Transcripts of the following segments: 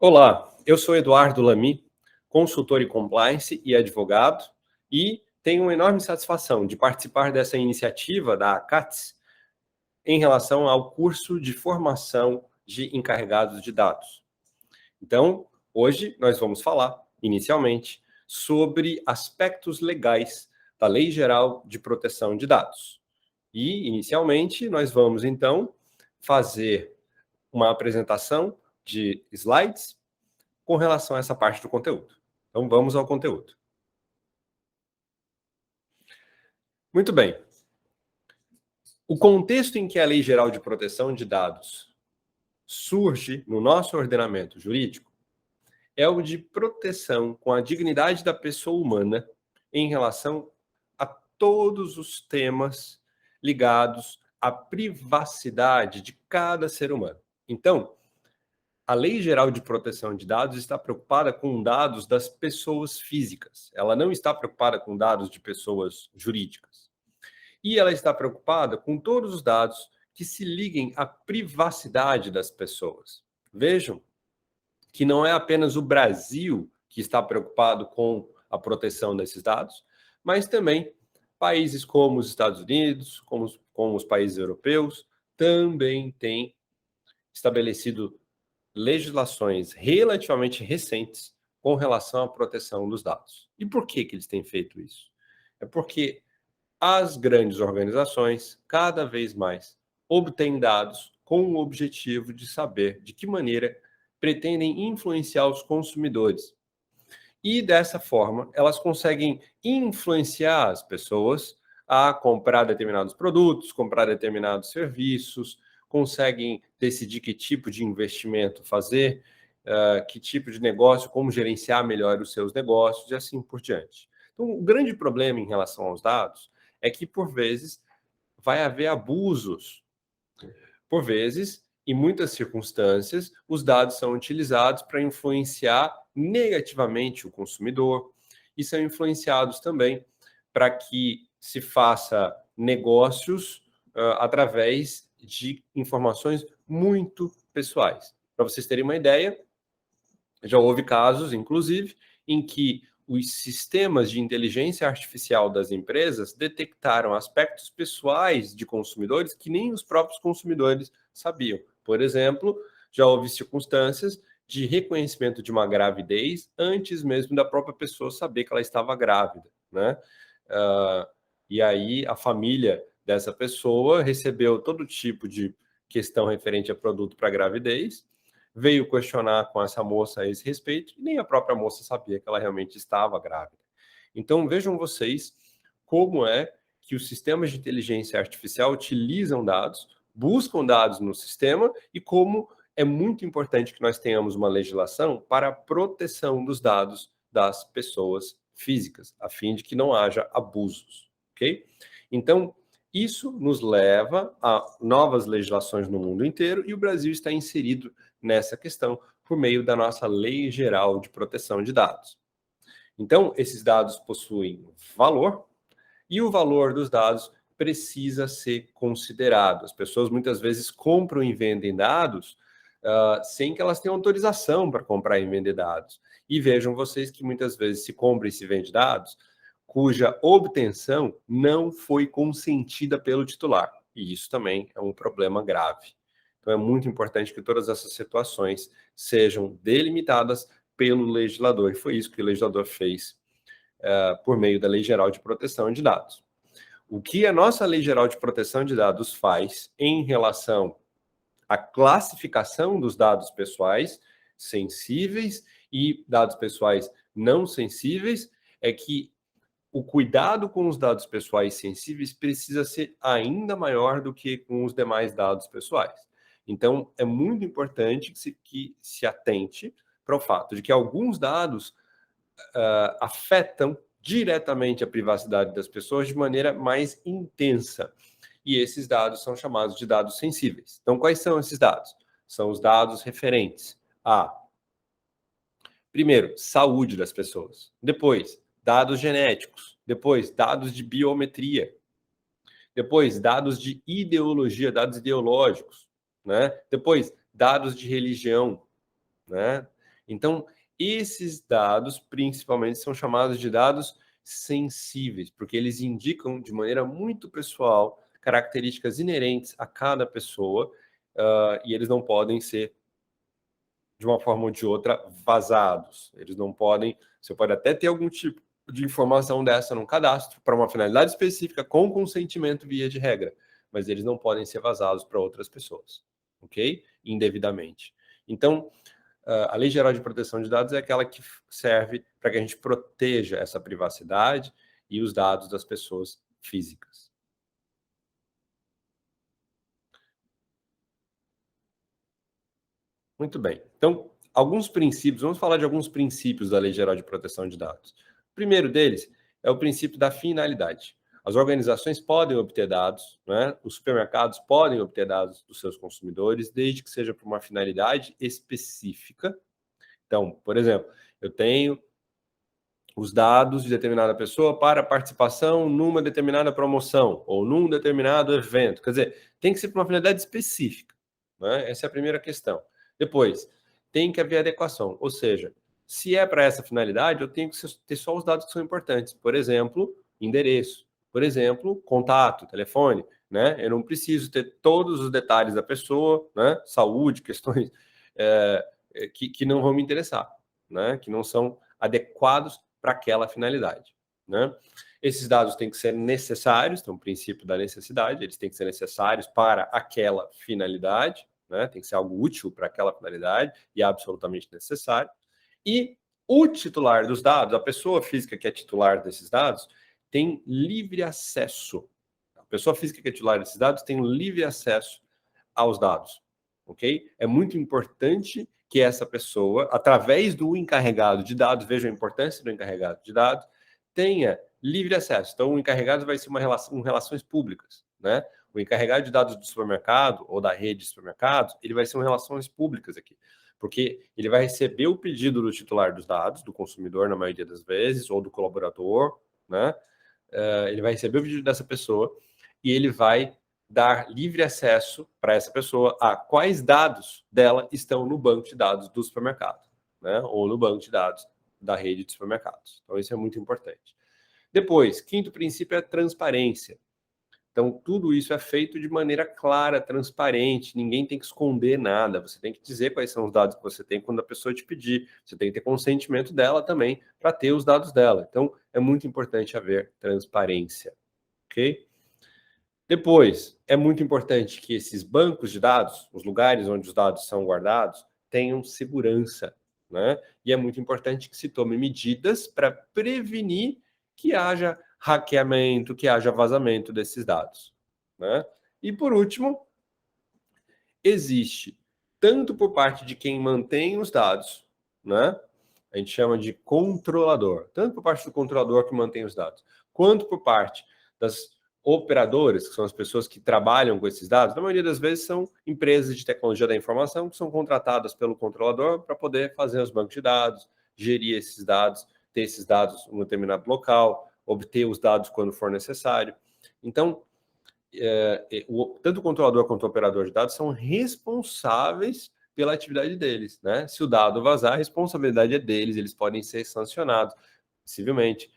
Olá, eu sou Eduardo Lamy, consultor em compliance e advogado, e tenho uma enorme satisfação de participar dessa iniciativa da ACATS em relação ao curso de formação de encarregados de dados. Então, hoje nós vamos falar, inicialmente, sobre aspectos legais da Lei Geral de Proteção de Dados. E, inicialmente, nós vamos, então, fazer uma apresentação de slides com relação a essa parte do conteúdo. Então, vamos ao conteúdo. Muito bem. O contexto em que a Lei Geral de Proteção de Dados surge no nosso ordenamento jurídico é o de proteção com a dignidade da pessoa humana em relação a todos os temas ligados à privacidade de cada ser humano. Então, a Lei Geral de Proteção de Dados está preocupada com dados das pessoas físicas. Ela não está preocupada com dados de pessoas jurídicas. E ela está preocupada com todos os dados que se liguem à privacidade das pessoas. Vejam que não é apenas o Brasil que está preocupado com a proteção desses dados, mas também países como os Estados Unidos, como os países europeus, também têm estabelecido legislações relativamente recentes com relação à proteção dos dados. E por que eles têm feito isso? É porque as grandes organizações, cada vez mais, obtêm dados com o objetivo de saber de que maneira pretendem influenciar os consumidores. E dessa forma, elas conseguem influenciar as pessoas a comprar determinados produtos, comprar determinados serviços, conseguem decidir que tipo de investimento fazer, que tipo de negócio, como gerenciar melhor os seus negócios e assim por diante. Então, o grande problema em relação aos dados é que, por vezes, vai haver abusos. Por vezes, em muitas circunstâncias, os dados são utilizados para influenciar negativamente o consumidor e são influenciados também para que se faça negócios através de informações muito pessoais. Para vocês terem uma ideia, já houve casos, inclusive, em que os sistemas de inteligência artificial das empresas detectaram aspectos pessoais de consumidores que nem os próprios consumidores sabiam. Por exemplo, já houve circunstâncias de reconhecimento de uma gravidez antes mesmo da própria pessoa saber que ela estava grávida, né? E aí a família dessa pessoa recebeu todo tipo de questão referente a produto para gravidez, veio questionar com essa moça a esse respeito, e nem a própria moça sabia que ela realmente estava grávida. Então, vejam vocês como é que os sistemas de inteligência artificial utilizam dados, buscam dados no sistema, e como é muito importante que nós tenhamos uma legislação para a proteção dos dados das pessoas físicas, a fim de que não haja abusos, ok? Então, isso nos leva a novas legislações no mundo inteiro, e o Brasil está inserido nessa questão por meio da nossa Lei Geral de Proteção de Dados. Então, esses dados possuem valor e o valor dos dados precisa ser considerado. As pessoas muitas vezes compram e vendem dados sem que elas tenham autorização para comprar e vender dados. E vejam vocês que muitas vezes se compra e se vende dados cuja obtenção não foi consentida pelo titular. E isso também é um problema grave. Então, é muito importante que todas essas situações sejam delimitadas pelo legislador. E foi isso que o legislador fez por meio da Lei Geral de Proteção de Dados. O que a nossa Lei Geral de Proteção de Dados faz em relação à classificação dos dados pessoais sensíveis e dados pessoais não sensíveis é que o cuidado com os dados pessoais sensíveis precisa ser ainda maior do que com os demais dados pessoais. Então, é muito importante que se atente para o fato de que alguns dados afetam diretamente a privacidade das pessoas de maneira mais intensa. E esses dados são chamados de dados sensíveis. Então, quais são esses dados? São os dados referentes a, primeiro, saúde das pessoas. Depois, dados genéticos. Depois, dados de biometria. Depois, dados de ideologia, dados ideológicos, né? Depois, dados de religião, né? Então, esses dados, principalmente, são chamados de dados sensíveis, porque eles indicam de maneira muito pessoal características inerentes a cada pessoa, e eles não podem ser, de uma forma ou de outra, vazados. Eles não podem... Você pode até ter algum tipo de informação dessa num cadastro para uma finalidade específica com consentimento via de regra, mas eles não podem ser vazados para outras pessoas, ok? Indevidamente. Então, a Lei Geral de Proteção de Dados é aquela que serve para que a gente proteja essa privacidade e os dados das pessoas físicas. Muito bem. Então, alguns princípios, vamos falar de alguns princípios da Lei Geral de Proteção de Dados. O primeiro deles é o princípio da finalidade. As organizações podem obter dados, né? Os supermercados podem obter dados dos seus consumidores, desde que seja para uma finalidade específica. Então, por exemplo, eu tenho os dados de determinada pessoa para participação numa determinada promoção ou num determinado evento. Quer dizer, tem que ser para uma finalidade específica, né? Essa é a primeira questão. Depois, tem que haver adequação, ou seja, se é para essa finalidade, eu tenho que ter só os dados que são importantes. Por exemplo, endereço. Por exemplo, contato, telefone, né? Eu não preciso ter todos os detalhes da pessoa, né? Saúde, questões que não vão me interessar, né? Que não são adequados para aquela finalidade, né? Esses dados têm que ser necessários, então o princípio da necessidade, eles têm que ser necessários para aquela finalidade, né? Tem que ser algo útil para aquela finalidade e absolutamente necessário. E o titular dos dados, a pessoa física que é titular desses dados, tem livre acesso. A pessoa física que é titular desses dados tem livre acesso aos dados, ok? É muito importante que essa pessoa, através do encarregado de dados, veja a importância do encarregado de dados, tenha livre acesso. Então, o encarregado vai ser uma relação, relações públicas, né? O encarregado de dados do supermercado ou da rede de supermercados, ele vai ser uma relações públicas aqui, porque ele vai receber o pedido do titular dos dados, do consumidor, na maioria das vezes, ou do colaborador, né? Ele vai receber o pedido dessa pessoa e ele vai dar livre acesso para essa pessoa a quais dados dela estão no banco de dados do supermercado, né? Ou no banco de dados da rede de supermercados. Então, isso é muito importante. Depois, quinto princípio é a transparência. Então, tudo isso é feito de maneira clara, transparente, ninguém tem que esconder nada, você tem que dizer quais são os dados que você tem quando a pessoa te pedir, você tem que ter consentimento dela também para ter os dados dela. Então, é muito importante haver transparência, ok? Depois, é muito importante que esses bancos de dados, os lugares onde os dados são guardados, tenham segurança, né? E é muito importante que se tome medidas para prevenir que haja hackeamento, que haja vazamento desses dados, né? E por último, existe, tanto por parte de quem mantém os dados, né? A gente chama de controlador, tanto por parte do controlador que mantém os dados, quanto por parte das operadoras, que são as pessoas que trabalham com esses dados, na maioria das vezes são empresas de tecnologia da informação que são contratadas pelo controlador para poder fazer os bancos de dados, gerir esses dados, ter esses dados em um determinado local, obter os dados quando for necessário. Então, tanto o controlador quanto o operador de dados são responsáveis pela atividade deles, né? Se o dado vazar, a responsabilidade é deles, eles podem ser sancionados civilmente,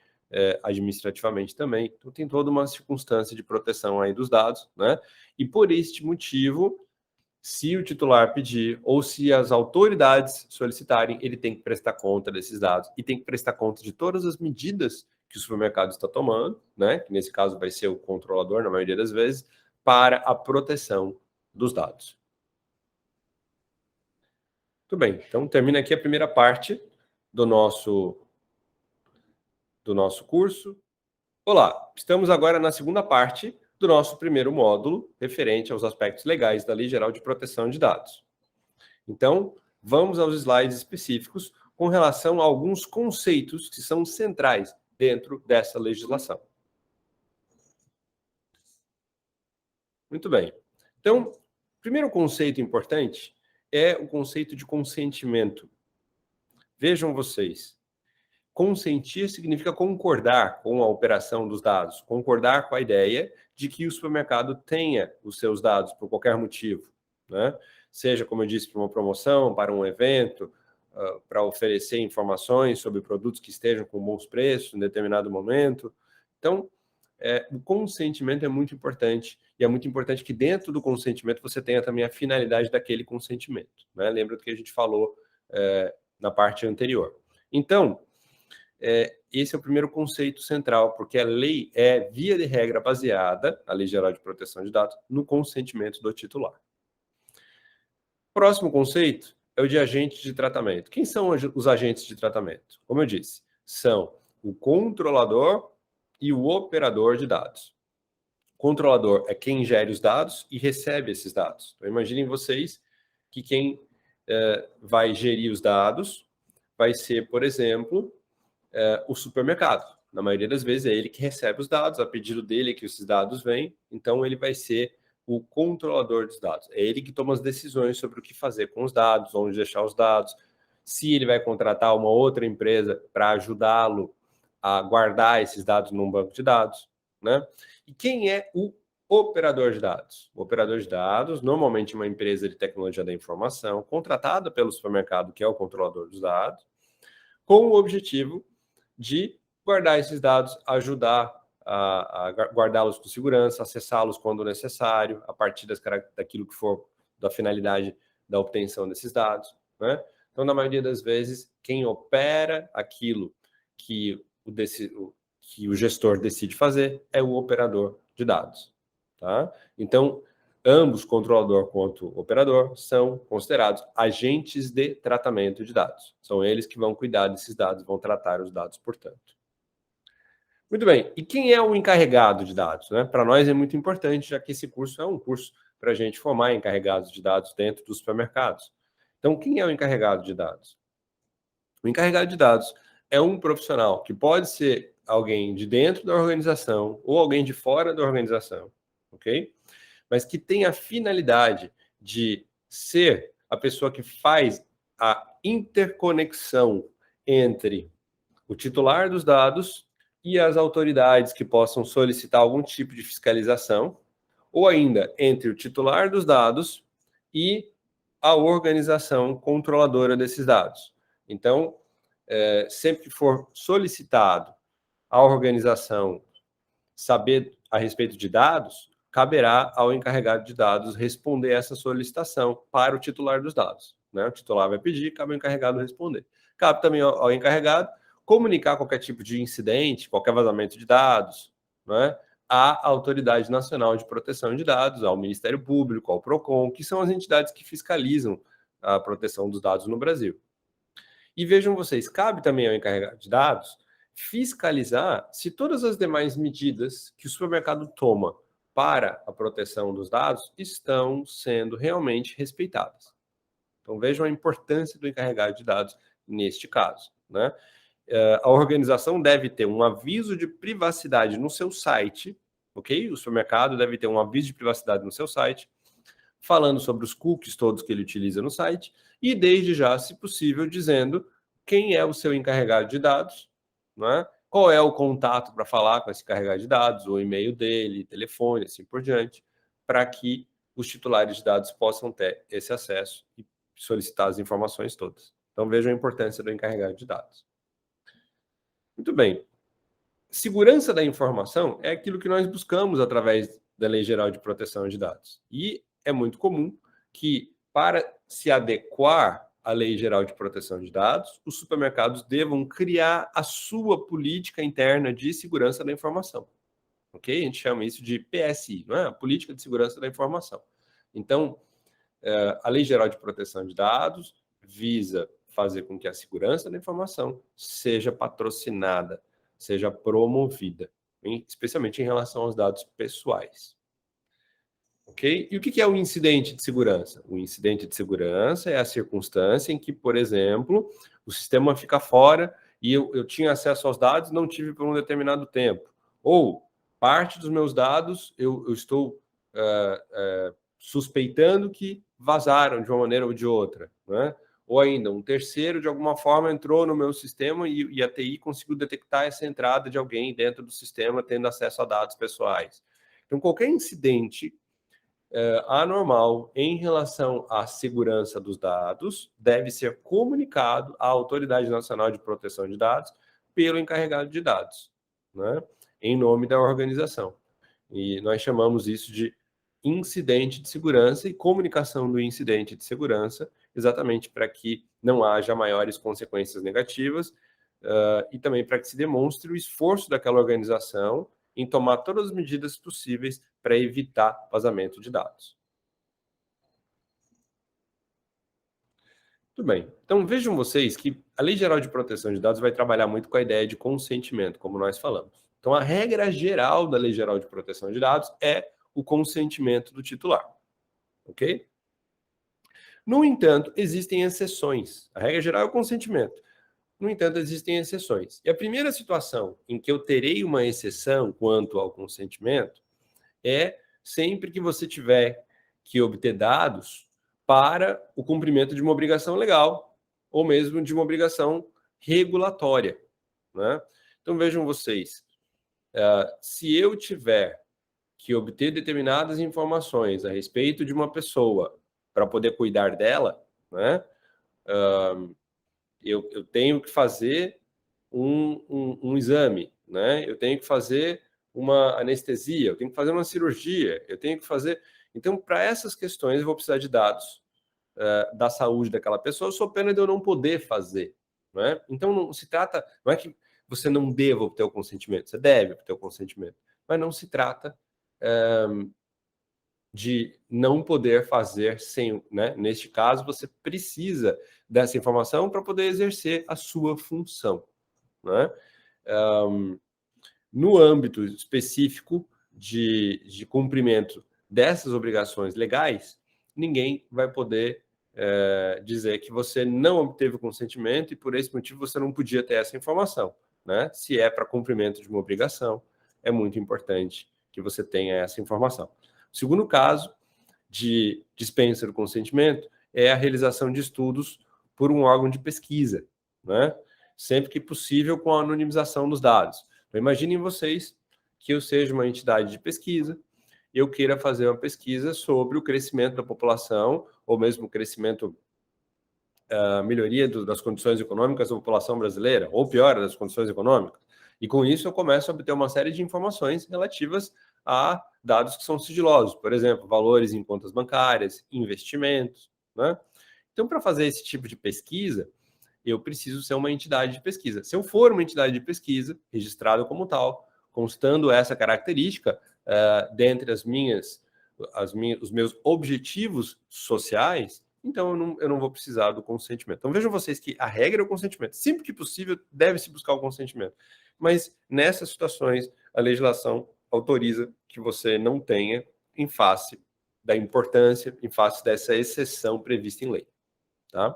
administrativamente também. Então, tem toda uma circunstância de proteção aí dos dados, né? E por este motivo, se o titular pedir ou se as autoridades solicitarem, ele tem que prestar conta desses dados e tem que prestar conta de todas as medidas que o supermercado está tomando, né? Que nesse caso vai ser o controlador, na maioria das vezes, para a proteção dos dados. Muito bem, então termina aqui a primeira parte do nosso curso. Olá, estamos agora na segunda parte do nosso primeiro módulo, referente aos aspectos legais da Lei Geral de Proteção de Dados. Então, vamos aos slides específicos com relação a alguns conceitos que são centrais dentro dessa legislação. Muito bem. Então, o primeiro conceito importante é o conceito de consentimento. Vejam vocês, consentir significa concordar com a operação dos dados, concordar com a ideia de que o supermercado tenha os seus dados por qualquer motivo, né? Seja, como eu disse, para uma promoção, para um evento, para oferecer informações sobre produtos que estejam com bons preços em determinado momento. Então, o consentimento é muito importante, e é muito importante que dentro do consentimento você tenha também a finalidade daquele consentimento, né? Lembra do que a gente falou na parte anterior. Então, esse é o primeiro conceito central, porque a lei é, via de regra, baseada, a Lei Geral de Proteção de Dados, no consentimento do titular. Próximo conceito é o de agentes de tratamento. Quem são os agentes de tratamento? Como eu disse, são o controlador e o operador de dados. O controlador é quem gere os dados e recebe esses dados. Então, imaginem vocês que quem vai gerir os dados vai ser, por exemplo, o supermercado. Na maioria das vezes é ele que recebe os dados, a pedido dele que esses dados vêm, então ele vai ser o controlador dos dados. É ele que toma as decisões sobre o que fazer com os dados, onde deixar os dados, se ele vai contratar uma outra empresa para ajudá-lo a guardar esses dados num banco de dados, né? E quem é o operador de dados? O operador de dados, normalmente uma empresa de tecnologia da informação, contratada pelo supermercado, que é o controlador dos dados, com o objetivo de guardar esses dados, ajudar a guardá-los com segurança, acessá-los quando necessário, a partir daquilo que for da finalidade da obtenção desses dados, né? Então, na maioria das vezes, quem opera aquilo que o gestor decide fazer é o operador de dados, tá? Então, ambos, controlador quanto operador, são considerados agentes de tratamento de dados. São eles que vão cuidar desses dados, vão tratar os dados, portanto. Muito bem. E quem é o encarregado de dados, né? Para nós é muito importante, já que esse curso é um curso para a gente formar encarregados de dados dentro dos supermercados. Então, quem é o encarregado de dados? O encarregado de dados é um profissional que pode ser alguém de dentro da organização ou alguém de fora da organização, ok? Mas que tem a finalidade de ser a pessoa que faz a interconexão entre o titular dos dados e as autoridades que possam solicitar algum tipo de fiscalização, ou ainda entre o titular dos dados e a organização controladora desses dados. Então, sempre que for solicitado à organização saber a respeito de dados, caberá ao encarregado de dados responder essa solicitação para o titular dos dados, né? O titular vai pedir, cabe ao encarregado responder. Cabe também ao encarregado comunicar qualquer tipo de incidente, qualquer vazamento de dados, né, à Autoridade Nacional de Proteção de Dados, ao Ministério Público, ao PROCON, que são as entidades que fiscalizam a proteção dos dados no Brasil. E vejam vocês, cabe também ao encarregado de dados fiscalizar se todas as demais medidas que o supermercado toma para a proteção dos dados estão sendo realmente respeitadas. Então vejam a importância do encarregado de dados neste caso, né? A organização deve ter um aviso de privacidade no seu site, ok? O supermercado deve ter um aviso de privacidade no seu site, falando sobre os cookies todos que ele utiliza no site, e desde já, se possível, dizendo quem é o seu encarregado de dados, né? Qual é o contato para falar com esse encarregado de dados, o e-mail dele, telefone, assim por diante, para que os titulares de dados possam ter esse acesso e solicitar as informações todas. Então vejam a importância do encarregado de dados. Muito bem. Segurança da informação é aquilo que nós buscamos através da Lei Geral de Proteção de Dados. E é muito comum que, para se adequar à Lei Geral de Proteção de Dados, os supermercados devam criar a sua política interna de segurança da informação. Ok? A gente chama isso de PSI, não é? A Política de Segurança da Informação. Então, a Lei Geral de Proteção de Dados visa fazer com que a segurança da informação seja patrocinada, seja promovida, especialmente em relação aos dados pessoais. Ok? E o que é um incidente de segurança? O incidente de segurança é a circunstância em que, por exemplo, o sistema fica fora e eu tinha acesso aos dados e não tive por um determinado tempo. Ou parte dos meus dados eu estou suspeitando que vazaram de uma maneira ou de outra, né? Ou ainda, um terceiro, de alguma forma, entrou no meu sistema e a TI conseguiu detectar essa entrada de alguém dentro do sistema tendo acesso a dados pessoais. Então, qualquer incidente anormal em relação à segurança dos dados deve ser comunicado à Autoridade Nacional de Proteção de Dados pelo encarregado de dados, né? Em nome da organização. E nós chamamos isso de incidente de segurança e comunicação do incidente de segurança, exatamente para que não haja maiores consequências negativas e também para que se demonstre o esforço daquela organização em tomar todas as medidas possíveis para evitar vazamento de dados. Tudo bem. Então, vejam vocês que a Lei Geral de Proteção de Dados vai trabalhar muito com a ideia de consentimento, como nós falamos. Então, a regra geral da Lei Geral de Proteção de Dados é o consentimento do titular, ok? No entanto, existem exceções. A regra geral é o consentimento. No entanto, existem exceções. E a primeira situação em que eu terei uma exceção quanto ao consentimento é sempre que você tiver que obter dados para o cumprimento de uma obrigação legal ou mesmo de uma obrigação regulatória, né? Então, vejam vocês, se eu tiver que obter determinadas informações a respeito de uma pessoa para poder cuidar dela, né? Eu tenho que fazer um exame, né? Eu tenho que fazer uma anestesia, eu tenho que fazer uma cirurgia, eu tenho que fazer. Então, para essas questões, eu vou precisar de dados da saúde daquela pessoa, sou pena de eu não poder fazer, né? Então, não se trata, não é que você não deva obter o consentimento, você deve obter o consentimento, mas não se trata de não poder fazer sem, né? Neste caso, você precisa dessa informação para poder exercer a sua função, né? No âmbito específico de cumprimento dessas obrigações legais, ninguém vai poder dizer que você não obteve o consentimento e por esse motivo você não podia ter essa informação, né? Se é para cumprimento de uma obrigação, é muito importante que você tenha essa informação. O segundo caso de dispensa do consentimento é a realização de estudos por um órgão de pesquisa, né? Sempre que possível com a anonimização dos dados. Então, imaginem vocês que eu seja uma entidade de pesquisa, eu queira fazer uma pesquisa sobre o crescimento da população, ou mesmo o crescimento, a melhoria das condições econômicas da população brasileira, ou piora das condições econômicas. E com isso eu começo a obter uma série de informações relativas a dados que são sigilosos, por exemplo, valores em contas bancárias, investimentos, né? Então, para fazer esse tipo de pesquisa, eu preciso ser uma entidade de pesquisa. Se eu for uma entidade de pesquisa, registrada como tal, constando essa característica, dentre os meus objetivos sociais, então eu não vou precisar do consentimento. Então vejam vocês que a regra é o consentimento. Sempre que possível, deve-se buscar o consentimento. Mas nessas situações, a legislação autoriza que você não tenha em face da importância, em face dessa exceção prevista em lei, tá?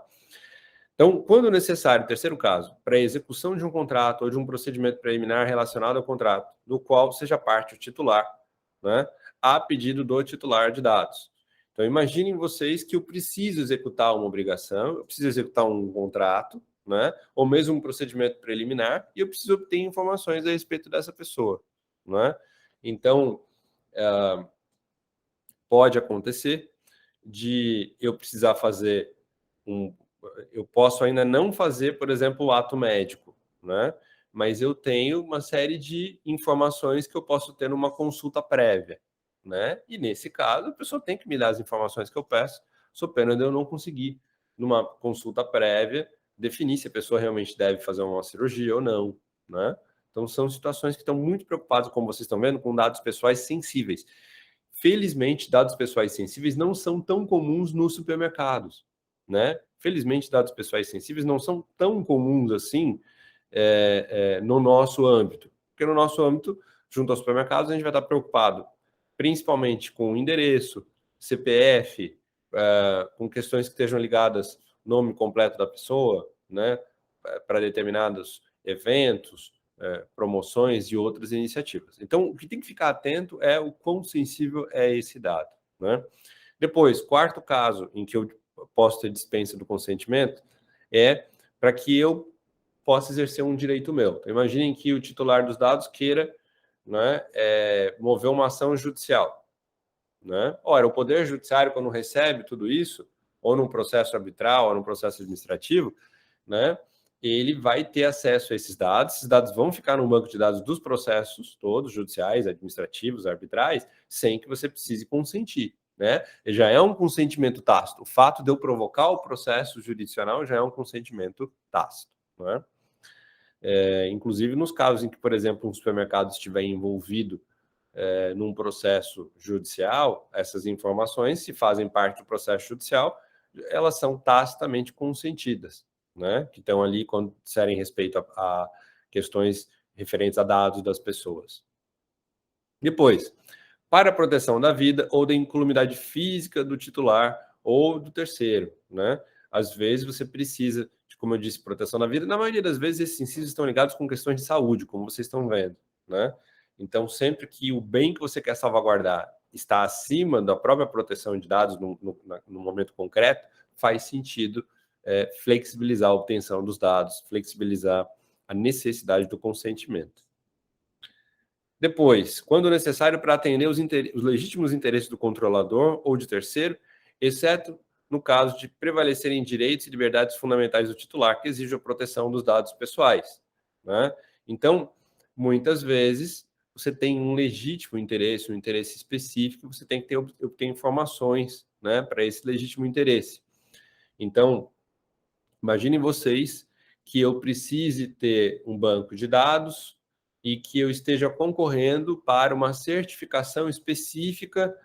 Então, quando necessário, terceiro caso, para a execução de um contrato ou de um procedimento preliminar relacionado ao contrato, do qual seja parte o titular, né, a pedido do titular de dados. Então, imaginem vocês que eu preciso executar uma obrigação, eu preciso executar um contrato, né, ou mesmo um procedimento preliminar, e eu preciso obter informações a respeito dessa pessoa, né? Então, pode acontecer de eu precisar fazer eu posso ainda não fazer, por exemplo, o ato médico, né? Mas eu tenho uma série de informações que eu posso ter numa consulta prévia, né? E nesse caso, a pessoa tem que me dar as informações que eu peço, sou pena de eu não conseguir, numa consulta prévia, definir se a pessoa realmente deve fazer uma cirurgia ou não, né? Então, são situações que estão muito preocupadas, como vocês estão vendo, com dados pessoais sensíveis. Felizmente, dados pessoais sensíveis não são tão comuns nos supermercados, né? Felizmente, dados pessoais sensíveis não são tão comuns assim no nosso âmbito. Porque no nosso âmbito, junto aos supermercados, a gente vai estar preocupado principalmente com o endereço, CPF, com questões que estejam ligadas ao nome completo da pessoa, né? Para determinados eventos, promoções e outras iniciativas. Então, o que tem que ficar atento é o quão sensível é esse dado, né? Depois, quarto caso em que eu posso ter dispensa do consentimento é para que eu possa exercer um direito meu. Então, imaginem que o titular dos dados queira, né, mover uma ação judicial, né? Ora, o Poder Judiciário, quando recebe tudo isso, ou num processo arbitral, ou num processo administrativo, né, ele vai ter acesso a esses dados vão ficar no banco de dados dos processos todos, judiciais, administrativos, arbitrais, sem que você precise consentir, né? Já é um consentimento tácito. O fato de eu provocar o processo jurisdicional já é um consentimento tácito, né? Inclusive nos casos em que, por exemplo, um supermercado estiver envolvido num processo judicial, essas informações, se fazem parte do processo judicial, elas são tacitamente consentidas, né? Que estão ali quando disserem respeito a questões referentes a dados das pessoas. Depois, para a proteção da vida ou da incolumidade física do titular ou do terceiro, né? Às vezes você precisa de, como eu disse, proteção da vida. Na maioria das vezes, esses incisos estão ligados com questões de saúde, como vocês estão vendo, né? Então, sempre que o bem que você quer salvaguardar está acima da própria proteção de dados no momento concreto, faz sentido flexibilizar a obtenção dos dados, flexibilizar a necessidade do consentimento. Depois, quando necessário para atender os legítimos interesses do controlador ou de terceiro, exceto no caso de prevalecerem direitos e liberdades fundamentais do titular, que exige a proteção dos dados pessoais, né? Então, muitas vezes, você tem um legítimo interesse, um interesse específico, você tem que obter informações, né, para esse legítimo interesse. Então, imaginem vocês que eu precise ter um banco de dados e que eu esteja concorrendo para uma certificação específica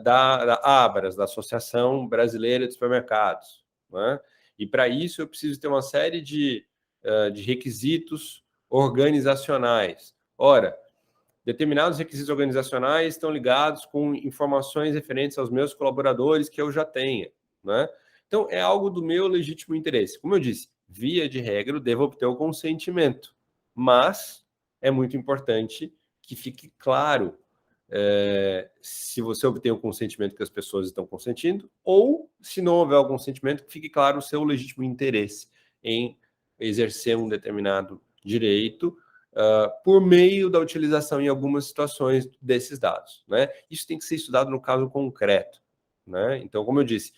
da ABRAS, da Associação Brasileira de Supermercados, né? E para isso eu preciso ter uma série de requisitos organizacionais. Ora, determinados requisitos organizacionais estão ligados com informações referentes aos meus colaboradores que eu já tenha, né? Então, é algo do meu legítimo interesse. Como eu disse, via de regra, eu devo obter o consentimento, mas é muito importante que fique claro se você obtém o consentimento que as pessoas estão consentindo, ou se não houver o consentimento, que fique claro o seu legítimo interesse em exercer um determinado direito por meio da utilização em algumas situações desses dados, né? Isso tem que ser estudado no caso concreto, né? Então, como eu disse,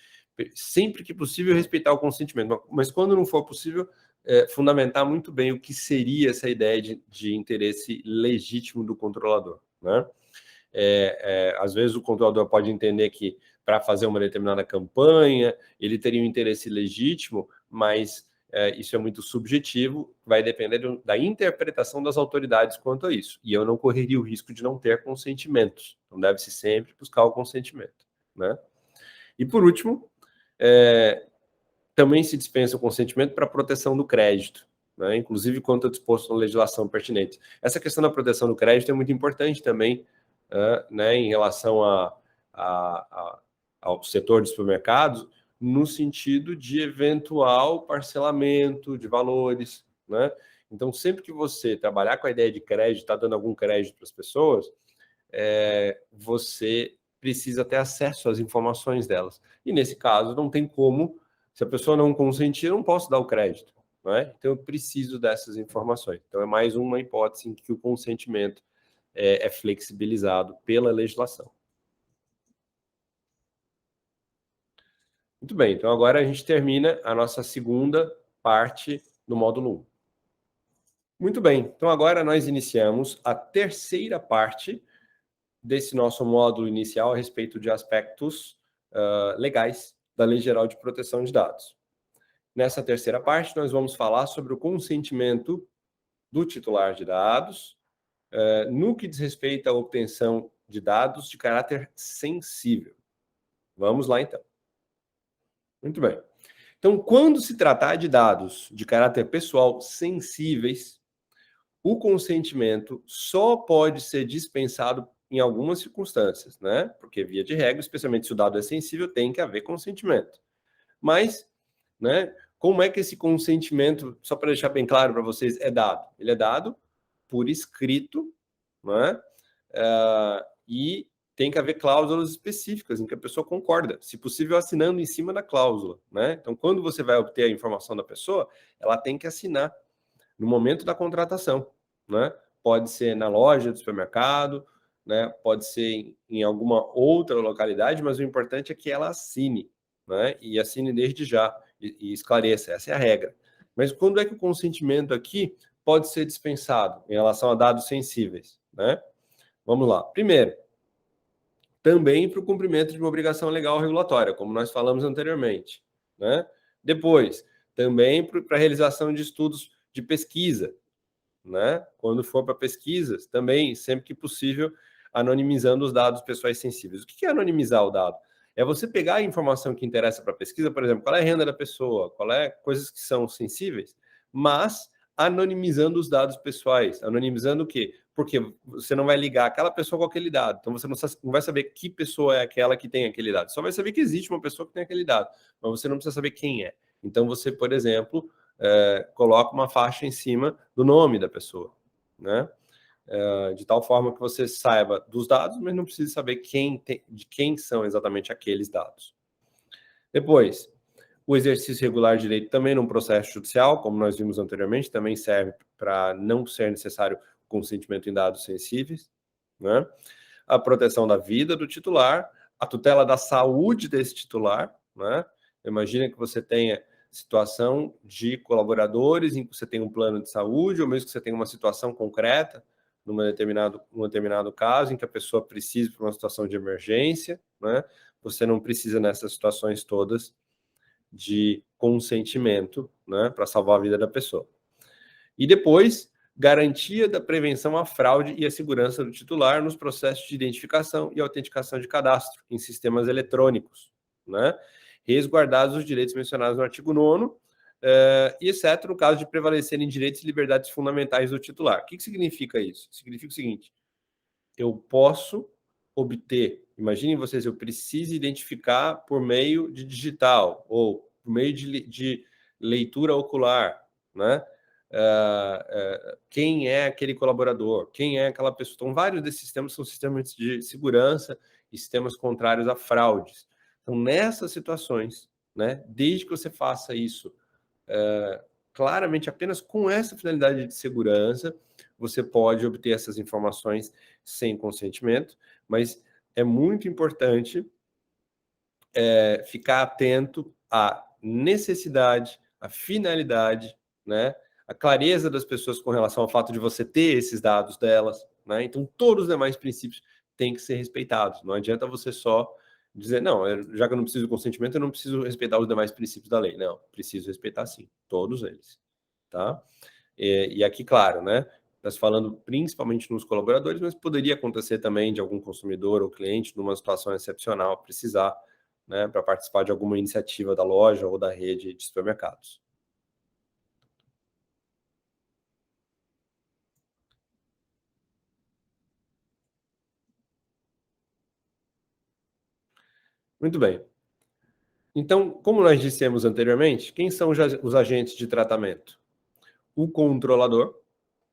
sempre que possível respeitar o consentimento, mas quando não for possível, fundamentar muito bem o que seria essa ideia de interesse legítimo do controlador, né? Às vezes o controlador pode entender que para fazer uma determinada campanha ele teria um interesse legítimo, mas isso é muito subjetivo, vai depender da interpretação das autoridades quanto a isso. E eu não correria o risco de não ter consentimentos. Então deve-se sempre buscar o consentimento, né? E por último, também se dispensa o consentimento para a proteção do crédito, né? Inclusive quanto disposto na legislação pertinente. Essa questão da proteção do crédito é muito importante também, né, em relação ao setor de supermercados, no sentido de eventual parcelamento de valores, né? Então, sempre que você trabalhar com a ideia de crédito, está dando algum crédito para as pessoas, você precisa ter acesso às informações delas. E nesse caso, não tem como, se a pessoa não consentir, eu não posso dar o crédito, né? Então, eu preciso dessas informações. Então, é mais uma hipótese em que o consentimento é flexibilizado pela legislação. Muito bem, então agora a gente termina a nossa segunda parte do módulo 1. Muito bem, então agora nós iniciamos a terceira parte desse nosso módulo inicial a respeito de aspectos legais da Lei Geral de Proteção de Dados. Nessa terceira parte, nós vamos falar sobre o consentimento do titular de dados no que diz respeito à obtenção de dados de caráter sensível. Vamos lá, então. Muito bem. Então, quando se tratar de dados de caráter pessoal sensíveis, o consentimento só pode ser dispensado em algumas circunstâncias, né? Porque, via de regra, especialmente se o dado é sensível, tem que haver consentimento. Mas, né, como é que esse consentimento, só para deixar bem claro para vocês, é dado? Ele é dado por escrito, né? E tem que haver cláusulas específicas em que a pessoa concorda, se possível assinando em cima da cláusula, né? Então, quando você vai obter a informação da pessoa, ela tem que assinar no momento da contratação, né? Pode ser na loja do supermercado, né? Pode ser em alguma outra localidade, mas o importante é que ela assine, né? E assine desde já e esclareça, essa é a regra. Mas quando é que o consentimento aqui pode ser dispensado em relação a dados sensíveis, né? Vamos lá. Primeiro, também para o cumprimento de uma obrigação legal ou regulatória, como nós falamos anteriormente, né? Depois, também para a realização de estudos de pesquisa, né? Quando for para pesquisas, também, sempre que possível, anonimizando os dados pessoais sensíveis. O que é anonimizar o dado? É você pegar a informação que interessa para a pesquisa, por exemplo, qual é a renda da pessoa, qual é coisas que são sensíveis, mas anonimizando os dados pessoais. Anonimizando o quê? Porque você não vai ligar aquela pessoa com aquele dado. Então você não vai saber que pessoa é aquela que tem aquele dado. Só vai saber que existe uma pessoa que tem aquele dado, mas você não precisa saber quem é. Então você, por exemplo, coloca uma faixa em cima do nome da pessoa, né? De tal forma que você saiba dos dados, mas não precisa saber de quem são exatamente aqueles dados. Depois, o exercício regular de direito também num processo judicial, como nós vimos anteriormente, também serve para não ser necessário consentimento em dados sensíveis, né? A proteção da vida do titular, a tutela da saúde desse titular, né? Imagina que você tenha situação de colaboradores em que você tem um plano de saúde, ou mesmo que você tenha uma situação concreta, num determinado caso, em que a pessoa precisa para uma situação de emergência, né? Você não precisa, nessas situações todas, de consentimento, né? Para salvar a vida da pessoa. E depois, garantia da prevenção à fraude e à segurança do titular nos processos de identificação e autenticação de cadastro em sistemas eletrônicos, né? Resguardados os direitos mencionados no artigo 9º, exceto no caso de prevalecerem direitos e liberdades fundamentais do titular. O que significa isso? Significa o seguinte: eu posso obter, imaginem vocês, eu preciso identificar por meio de digital ou por meio de leitura ocular, né? Quem é aquele colaborador, quem é aquela pessoa. Então, vários desses sistemas são sistemas de segurança e sistemas contrários a fraudes. Então, nessas situações, né, desde que você faça isso claramente apenas com essa finalidade de segurança, você pode obter essas informações sem consentimento, mas é muito importante ficar atento à necessidade, à finalidade, né? A clareza das pessoas com relação ao fato de você ter esses dados delas, né? Então, todos os demais princípios têm que ser respeitados. Não adianta você só dizer, não, já que eu não preciso do consentimento, eu não preciso respeitar os demais princípios da lei. Não, preciso respeitar sim, todos eles, tá? E aqui, claro, né? Nós falando principalmente nos colaboradores, mas poderia acontecer também de algum consumidor ou cliente, numa situação excepcional, precisar, né, para participar de alguma iniciativa da loja ou da rede de supermercados. Muito bem. Então, como nós dissemos anteriormente, quem são os agentes de tratamento? O controlador,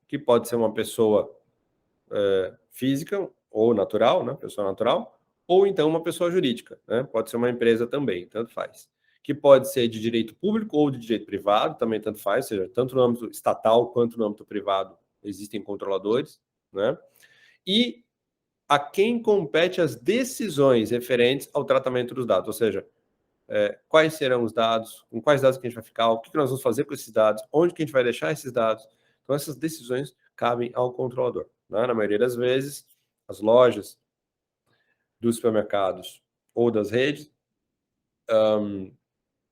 que pode ser uma pessoa física ou natural, né, pessoa natural, ou então uma pessoa jurídica, né, pode ser uma empresa também, tanto faz. Que pode ser de direito público ou de direito privado, também tanto faz, ou seja, tanto no âmbito estatal quanto no âmbito privado existem controladores, né? E a quem compete as decisões referentes ao tratamento dos dados, ou seja, quais serão os dados, com quais dados que a gente vai ficar, o que nós vamos fazer com esses dados, onde que a gente vai deixar esses dados. Então, essas decisões cabem ao controlador, né? Na maioria das vezes, as lojas dos supermercados ou das redes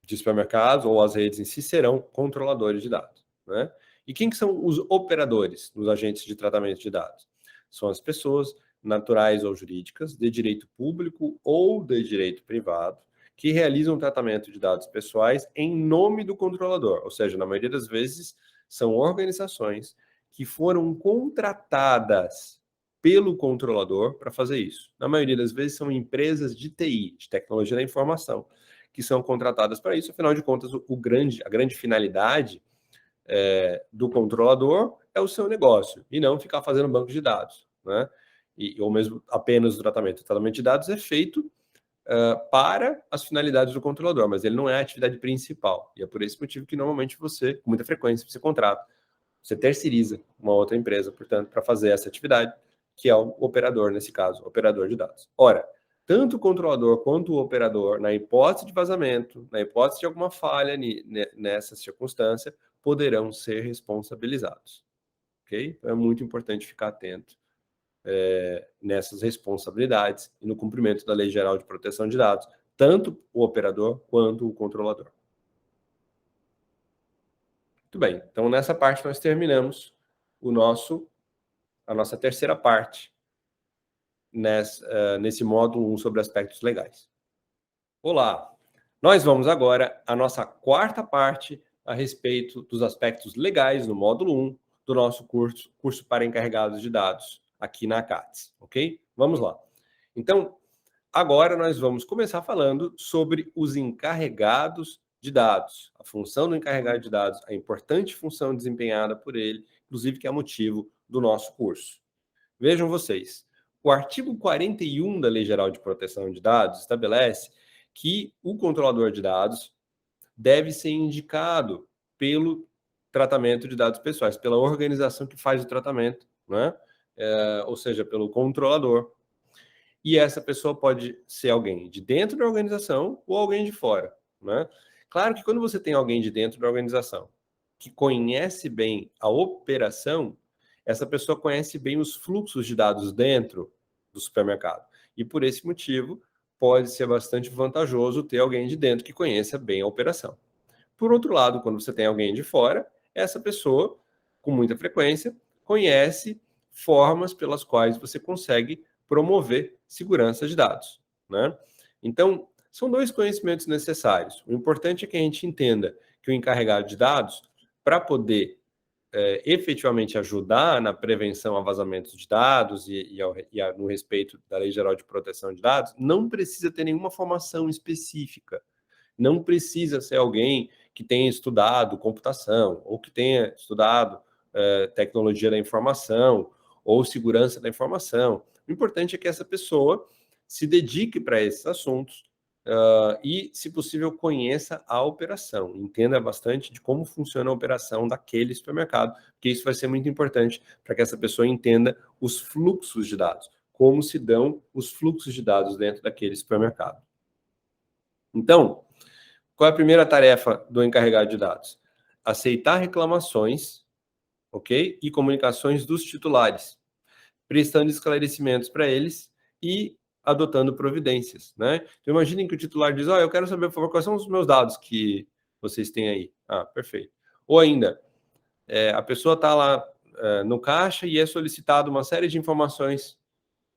de supermercados ou as redes em si serão controladores de dados, né? E quem que são os operadores dos agentes de tratamento de dados? São as pessoas naturais ou jurídicas, de direito público ou de direito privado, que realizam tratamento de dados pessoais em nome do controlador, ou seja, na maioria das vezes são organizações que foram contratadas pelo controlador para fazer isso. Na maioria das vezes são empresas de TI, de tecnologia da informação, que são contratadas para isso. Afinal de contas, a grande finalidade do controlador é o seu negócio, e não ficar fazendo banco de dados, né? Ou mesmo apenas o tratamento. O tratamento de dados é feito para as finalidades do controlador, mas ele não é a atividade principal. E é por esse motivo que normalmente você, com muita frequência, você contrata, você terceiriza uma outra empresa, portanto, para fazer essa atividade. que é o operador, nesse caso, operador de dados. Ora, tanto o controlador quanto o operador, na hipótese de vazamento, na hipótese de alguma falha nessa circunstância, poderão ser responsabilizados. Ok? Então é muito importante ficar atento nessas responsabilidades e no cumprimento da Lei Geral de Proteção de Dados, tanto o operador quanto o controlador. Muito bem, então nessa parte nós terminamos a nossa terceira parte nesse módulo 1 sobre aspectos legais. Olá! Nós vamos agora à nossa quarta parte a respeito dos aspectos legais no módulo 1 do nosso curso para encarregados de dados aqui na CATS, ok? Vamos lá. Então, agora nós vamos começar falando sobre os encarregados de dados, a função do encarregado de dados, a importante função desempenhada por ele, inclusive que é motivo do nosso curso. Vejam vocês, o artigo 41 da Lei Geral de Proteção de Dados estabelece que o controlador de dados deve ser indicado pelo tratamento de dados pessoais, pela organização que faz o tratamento, né? Ou seja, pelo controlador. E essa pessoa pode ser alguém de dentro da organização ou alguém de fora, né? Claro que quando você tem alguém de dentro da organização que conhece bem a operação, essa pessoa conhece bem os fluxos de dados dentro do supermercado. E por esse motivo, pode ser bastante vantajoso ter alguém de dentro que conheça bem a operação. Por outro lado, quando você tem alguém de fora, essa pessoa, com muita frequência, conhece formas pelas quais você consegue promover segurança de dados, né? Então, são dois conhecimentos necessários. O importante é que a gente entenda que o encarregado de dados, para poder efetivamente ajudar na prevenção a vazamentos de dados no respeito da Lei Geral de Proteção de Dados, não precisa ter nenhuma formação específica. Não precisa ser alguém que tenha estudado computação, ou que tenha estudado tecnologia da informação, ou segurança da informação. O importante é que essa pessoa se dedique para esses assuntos e, se possível, conheça a operação, entenda bastante de como funciona a operação daquele supermercado, porque isso vai ser muito importante para que essa pessoa entenda os fluxos de dados, como se dão os fluxos de dados dentro daquele supermercado. Então, qual é a primeira tarefa do encarregado de dados? Aceitar reclamações, ok? E comunicações dos titulares, prestando esclarecimentos para eles e adotando providências, né? Então, imaginem que o titular diz, eu quero saber, por favor, quais são os meus dados que vocês têm aí. Perfeito. Ou ainda, a pessoa está lá no caixa e é solicitado uma série de informações,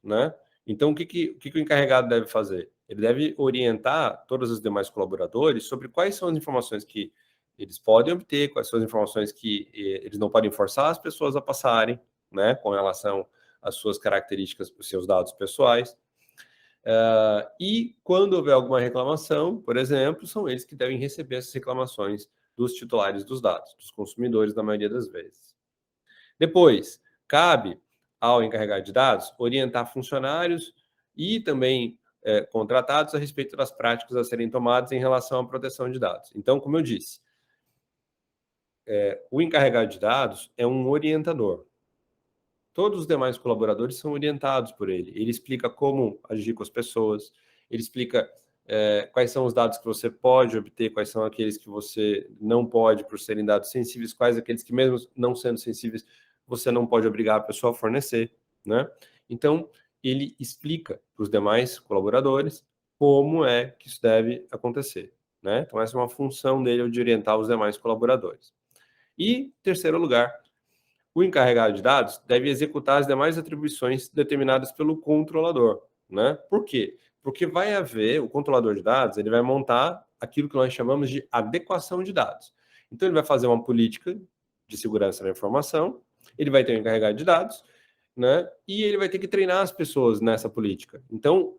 né? Então, o que o encarregado deve fazer? Ele deve orientar todos os demais colaboradores sobre quais são as informações que eles podem obter, quais são as informações que eles não podem forçar as pessoas a passarem, né, com relação às suas características, os seus dados pessoais. E quando houver alguma reclamação, por exemplo, são eles que devem receber essas reclamações dos titulares dos dados, dos consumidores, na maioria das vezes. Depois, cabe ao encarregado de dados orientar funcionários e também contratados a respeito das práticas a serem tomadas em relação à proteção de dados. Então, como eu disse, o encarregado de dados é um orientador. Todos os demais colaboradores são orientados por ele. Ele explica como agir com as pessoas, ele explica quais são os dados que você pode obter, quais são aqueles que você não pode por serem dados sensíveis, quais aqueles que, mesmo não sendo sensíveis, você não pode obrigar a pessoa a fornecer, né? Então, ele explica para os demais colaboradores como é que isso deve acontecer, né? Então, essa é uma função dele, de orientar os demais colaboradores. E, em terceiro lugar, o encarregado de dados deve executar as demais atribuições determinadas pelo controlador, né? Por quê? Porque vai haver, o controlador de dados, ele vai montar aquilo que nós chamamos de adequação de dados. Então, ele vai fazer uma política de segurança da informação, ele vai ter um encarregado de dados, né? E ele vai ter que treinar as pessoas nessa política. Então,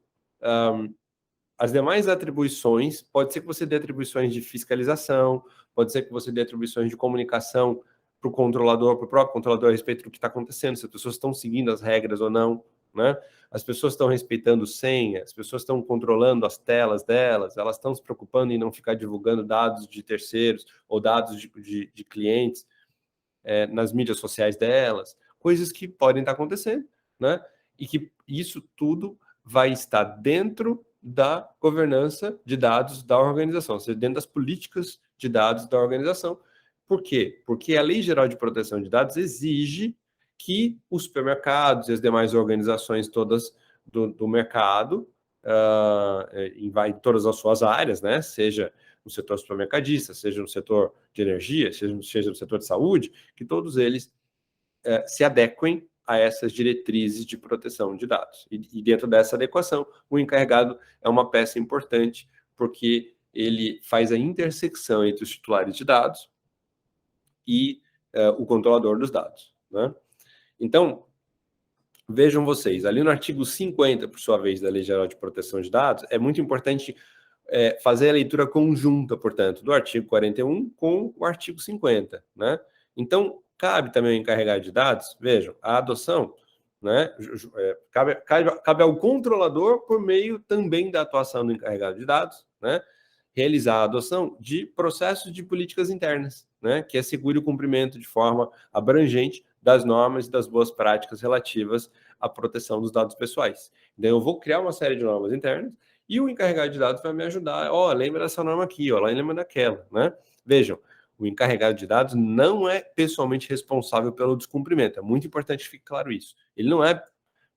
as demais atribuições, pode ser que você dê atribuições de fiscalização, pode ser que você dê atribuições de comunicação para o controlador, para o próprio controlador a respeito do que está acontecendo, se as pessoas estão seguindo as regras ou não, né? As pessoas estão respeitando senha, as pessoas estão controlando as telas delas, elas estão se preocupando em não ficar divulgando dados de terceiros ou dados de clientes nas mídias sociais delas, coisas que podem estar acontecendo, né? e que isso tudo vai estar dentro da governança de dados da organização, ou seja, dentro das políticas de dados da organização. Por quê? Porque a Lei Geral de Proteção de Dados exige que os supermercados e as demais organizações todas do mercado, em todas as suas áreas, né? Seja no setor supermercadista, seja no setor de energia, seja no setor de saúde, que todos eles se adequem a essas diretrizes de proteção de dados. E dentro dessa adequação, o encarregado é uma peça importante, porque ele faz a intersecção entre os titulares de dados e o controlador dos dados, né? Então, vejam vocês, ali no artigo 50, por sua vez, da Lei Geral de Proteção de Dados, é muito importante fazer a leitura conjunta, portanto, do artigo 41 com o artigo 50, né? Então, cabe também ao encarregado de dados, vejam, a adoção, né, cabe ao controlador, por meio também da atuação do encarregado de dados, né, realizar a adoção de processos de políticas internas, né, que assegure o cumprimento de forma abrangente das normas e das boas práticas relativas à proteção dos dados pessoais. Então, eu vou criar uma série de normas internas e o encarregado de dados vai me ajudar. Lembra dessa norma aqui, lembra daquela, né? Vejam, o encarregado de dados não é pessoalmente responsável pelo descumprimento. É muito importante que fique claro isso. Ele não é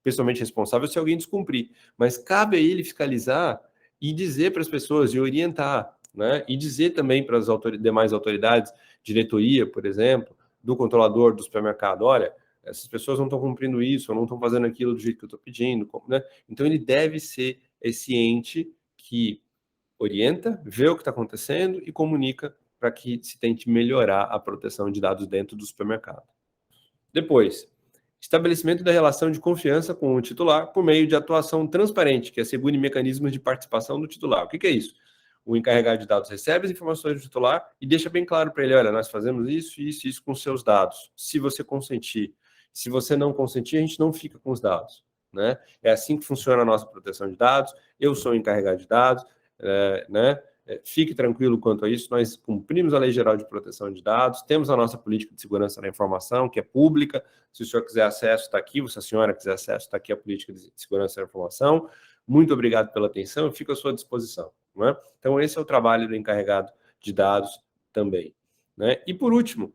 pessoalmente responsável se alguém descumprir, mas cabe a ele fiscalizar e dizer para as pessoas, e orientar, né? E dizer também para as demais autoridades, diretoria, por exemplo, do controlador do supermercado, olha, essas pessoas não estão cumprindo isso, ou não estão fazendo aquilo do jeito que eu estou pedindo, né? Então ele deve ser esse ente que orienta, vê o que está acontecendo e comunica para que se tente melhorar a proteção de dados dentro do supermercado. Depois, estabelecimento da relação de confiança com o titular por meio de atuação transparente, que assegure mecanismos de participação do titular. O que é isso? O encarregado de dados recebe as informações do titular e deixa bem claro para ele, olha, nós fazemos isso, isso, isso com seus dados, se você consentir. Se você não consentir, a gente não fica com os dados, né? É assim que funciona a nossa proteção de dados, eu sou o encarregado de dados, né? Fique tranquilo quanto a isso, nós cumprimos a Lei Geral de Proteção de Dados, temos a nossa política de segurança da informação, que é pública, se o senhor quiser acesso, está aqui, se a senhora quiser acesso, está aqui a política de segurança da informação. Muito obrigado pela atenção, eu fico à sua disposição, né? Então, esse é o trabalho do encarregado de dados também, né? E, por último,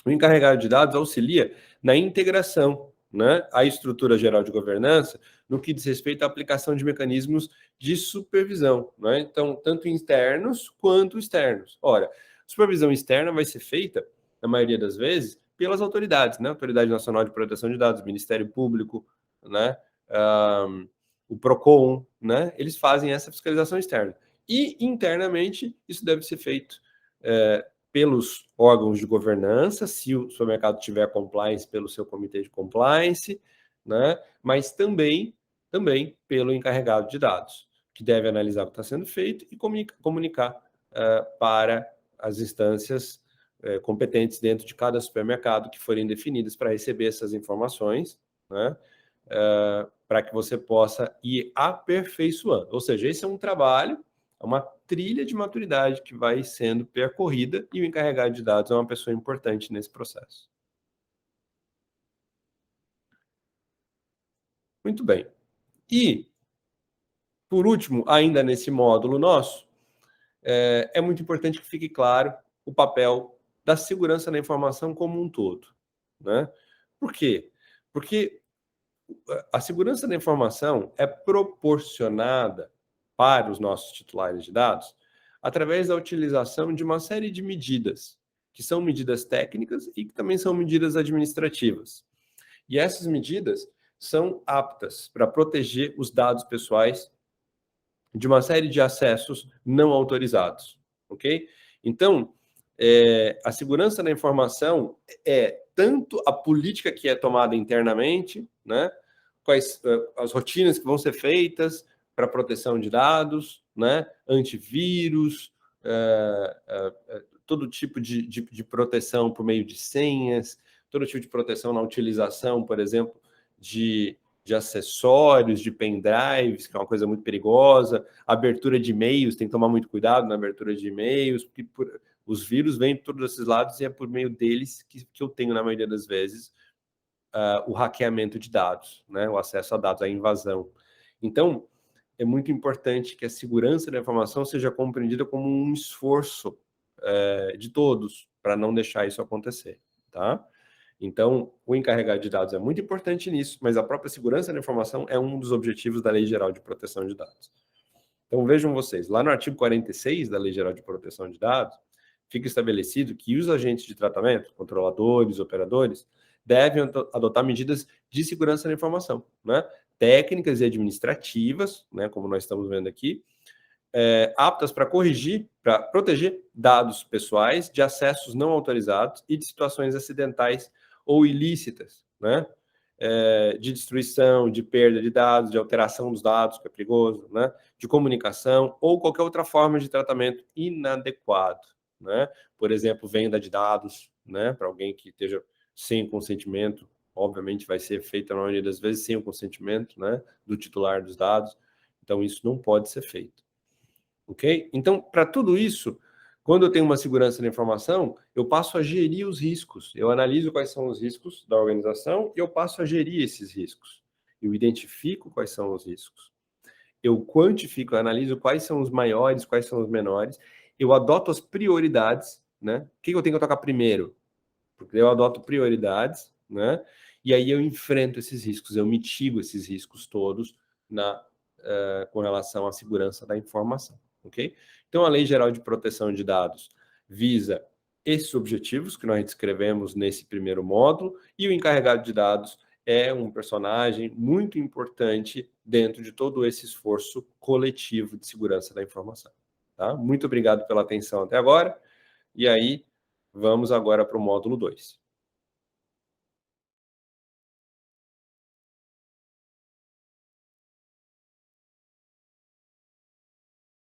o encarregado de dados auxilia na integração, né, à estrutura geral de governança, no que diz respeito à aplicação de mecanismos de supervisão, né? Então, tanto internos quanto externos. Ora, supervisão externa vai ser feita, na maioria das vezes, pelas autoridades, né? Autoridade Nacional de Proteção de Dados, Ministério Público, né? O PROCON, né? Eles fazem essa fiscalização externa. E, internamente, isso deve ser feito pelos órgãos de governança, se o supermercado tiver compliance, pelo seu comitê de compliance, né? Mas também pelo encarregado de dados, que deve analisar o que está sendo feito e comunicar para as instâncias competentes dentro de cada supermercado que forem definidas para receber essas informações, né? Para que você possa ir aperfeiçoando. Ou seja, esse é um trabalho, é uma trilha de maturidade que vai sendo percorrida e o encarregado de dados é uma pessoa importante nesse processo. Muito bem. E, por último, ainda nesse módulo nosso, é muito importante que fique claro o papel da segurança da informação como um todo, né? Por quê? Porque a segurança da informação é proporcionada para os nossos titulares de dados através da utilização de uma série de medidas, que são medidas técnicas e que também são medidas administrativas. E essas medidas são aptas para proteger os dados pessoais de uma série de acessos não autorizados, ok? Então, a segurança da informação é tanto a política que é tomada internamente, né? Quais as rotinas que vão ser feitas para proteção de dados, né? Antivírus, todo tipo de proteção por meio de senhas, todo tipo de proteção na utilização, por exemplo, de acessórios, de pendrives, que é uma coisa muito perigosa, abertura de e-mails, tem que tomar muito cuidado na abertura de e-mails, porque os vírus vêm por todos esses lados e é por meio deles que eu tenho, na maioria das vezes, o hackeamento de dados, né? O acesso a dados, a invasão. Então, é muito importante que a segurança da informação seja compreendida como um esforço de todos para não deixar isso acontecer, tá? Então, o encarregado de dados é muito importante nisso, mas a própria segurança da informação é um dos objetivos da Lei Geral de Proteção de Dados. Então, vejam vocês, lá no artigo 46 da Lei Geral de Proteção de Dados, fica estabelecido que os agentes de tratamento, controladores, operadores, devem adotar medidas de segurança da informação, né? Técnicas e administrativas, né, como nós estamos vendo aqui, aptas para corrigir, para proteger dados pessoais de acessos não autorizados e de situações acidentais ou ilícitas, né? De destruição, de perda de dados, de alteração dos dados, que é perigoso, né? De comunicação ou qualquer outra forma de tratamento inadequado, né? Por exemplo, venda de dados, né? Para alguém que esteja sem consentimento, obviamente vai ser feita na maioria das vezes sem o consentimento, né? Do titular dos dados. Então, isso não pode ser feito. Ok? Então, para tudo isso, quando eu tenho uma segurança da informação, eu passo a gerir os riscos. Eu analiso quais são os riscos da organização e eu passo a gerir esses riscos. Eu identifico quais são os riscos. Eu quantifico, eu analiso quais são os maiores, quais são os menores. Eu adoto as prioridades, né? O que eu tenho que tocar primeiro? Porque eu adoto prioridades, né? E aí eu enfrento esses riscos, eu mitigo esses riscos todos com relação à segurança da informação, ok? Então, a Lei Geral de Proteção de Dados visa esses objetivos que nós descrevemos nesse primeiro módulo, e o encarregado de dados é um personagem muito importante dentro de todo esse esforço coletivo de segurança da informação. Tá? Muito obrigado pela atenção até agora, e aí vamos agora para o módulo 2.